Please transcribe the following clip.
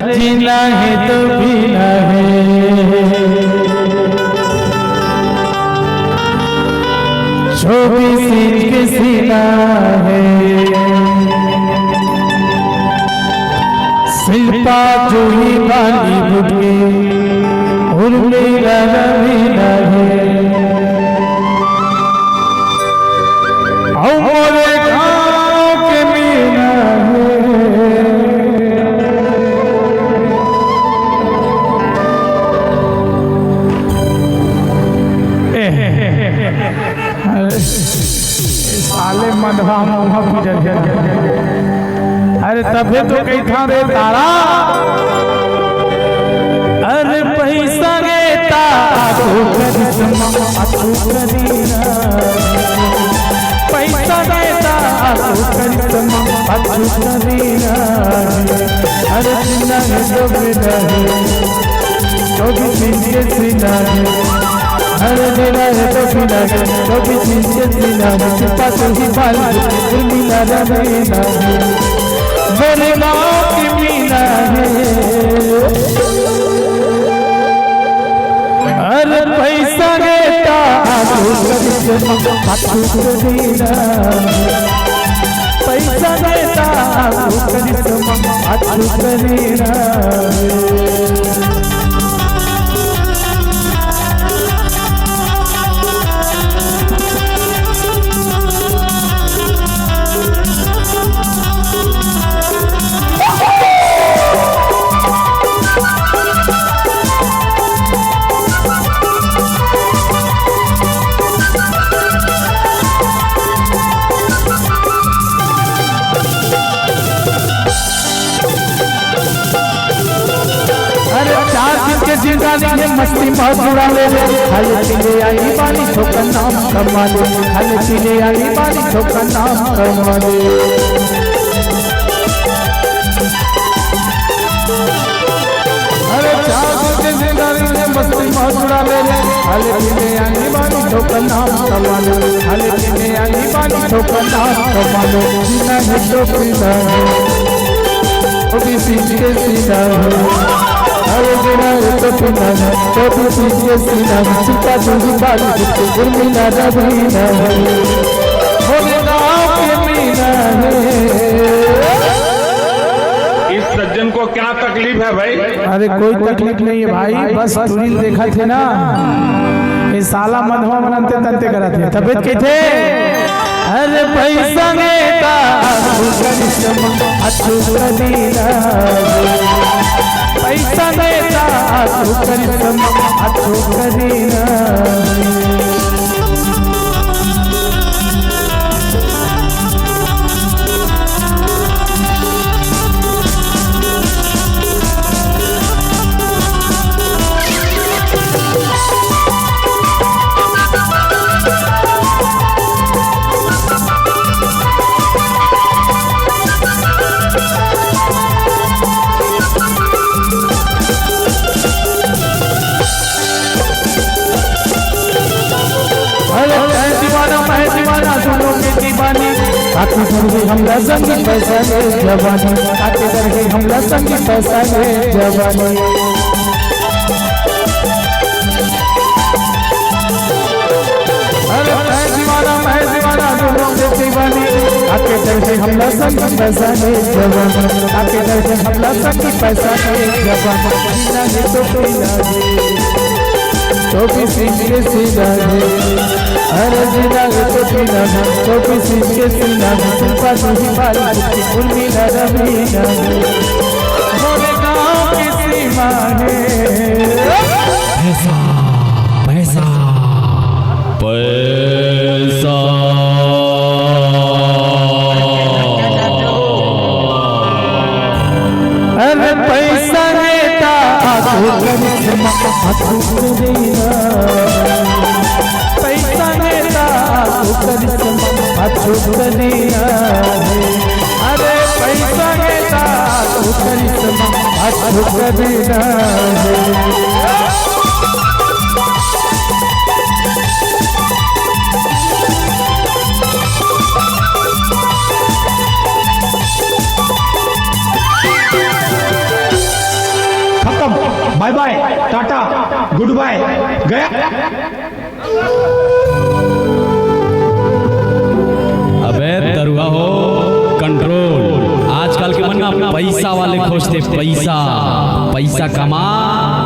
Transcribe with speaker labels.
Speaker 1: जीना है तो पीना है, चौबीस इंच के सीना है, शिल्पा जूही बॉलीवुड के उर्मिला रवीना है, और गाँव के मीना साले मधवा अरे तबे तो कही था रे तारा, अरे पैसा गेता करिश्मा करीना, पैसा गेता करिश्मा करीना, अरे सीना है तो बिना है, चौबीस इंच के सीना है, अरे जीना है तो पीना है, चौबीस इंच के सीना है, शिल्पा जूही बॉलीवुड उर्मिला रवीना है, मेरे गाँव की मीना है, अरे पैसा गेता करिश्मा करीना, पैसा गेता करिश्मा करीना। जिंदगी में मस्ती बहुत बुरा ले ले, खाले पीले आई पानी ठोकर नाम कमा ले, खाले पीले आई पानी ठोकर नाम कमा ले, अरे चार के जिंदगी में मस्ती बहुत बुरा ले ले, खाले पीले आई पानी ठोकर नाम कमा ले, खाले पीले आई पानी ठोकर नाम कमा ले, जीना है तो पीना है, चौबीस इंच के सीना है, अरे जीना है तो पीना है, चौबीस इंच के सीना है, शिल्पा जूही बॉलीवुड उर्मिला रवीना है, मेरे गाँव के मीना है।
Speaker 2: इस सज्जन को क्या तकलीफ है भाई?
Speaker 1: अरे कोई तकलीफ नहीं है भाई, बस टूरिल देखा थे ना, ये साला मधवा मनते तंते कराते तबियत के थे, अरे पैसा गेता करिश्मा करीना, पैसा गेता करिश्मा करीना। काटे करके हमला संगी पैसा ले जवानी, काटे करके हमला संगी पैसा ले जवानी, अरे मैं दीवाना दोनों के दीवानी, काटे करके हमला संगी पैसा ले जवानी, काटे करके हमला संगी पैसा ले जवानी, जीना है तो पीना है, चौबीस इंच के सीना है, अरे जीना है तो पीना है, चौबीस इंच के सीना है, शिल्पा जूही बॉलीवुड उर्मिला रवीना है, मेरे गाँव की सीमा है।
Speaker 3: पैसा पैसा पैसा,
Speaker 1: अरे पैसा गेता करिश्मा करीना, पैसा गेता करिश्मा करीना, अरे पैसा गेता Karishma Kareena.
Speaker 2: Bye bye, tata, good bye, गया।
Speaker 3: अबे तरुआ हो, कंट्रोल। आजकल के मन में पैसा वाले खोजते, पैसा पैसा कमा